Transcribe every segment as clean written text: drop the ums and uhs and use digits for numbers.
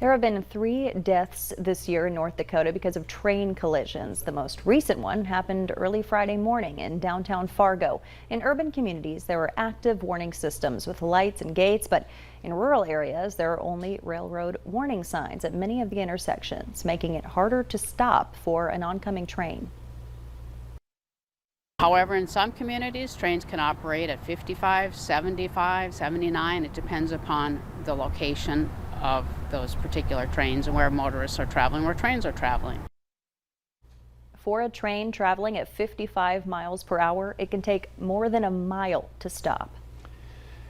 There have been 3 deaths this year in North Dakota because of train collisions. The most recent one happened early Friday morning in downtown Fargo. In urban communities, there are active warning systems with lights and gates, but in rural areas, there are only railroad warning signs at many of the intersections, making it harder to stop for an oncoming train. However, in some communities, trains can operate at 55, 75, 79. It depends upon the location of those particular trains and where motorists are traveling, where trains are traveling. For a train traveling at 55 miles per hour, it can take more than a mile to stop.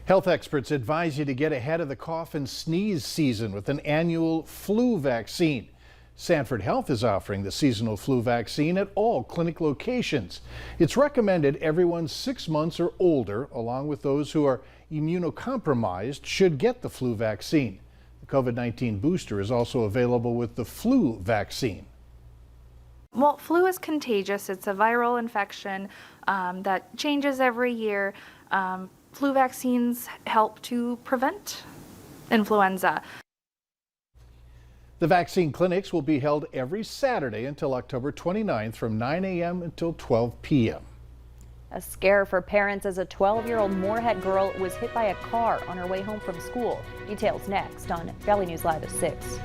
Health experts advise you to get ahead of the cough and sneeze season with an annual flu vaccine. Sanford Health is offering the seasonal flu vaccine at all clinic locations. It's recommended everyone 6 months or older, along with those who are immunocompromised, should get the flu vaccine. The COVID-19 booster is also available with the flu vaccine. Well, flu is contagious. It's a viral infection that changes every year. Flu vaccines help to prevent influenza. The vaccine clinics will be held every Saturday until October 29th from 9 a.m. until 12 p.m. A scare for parents as a 12-year-old Moorhead girl was hit by a car on her way home from school. Details next on Valley News Live at 6.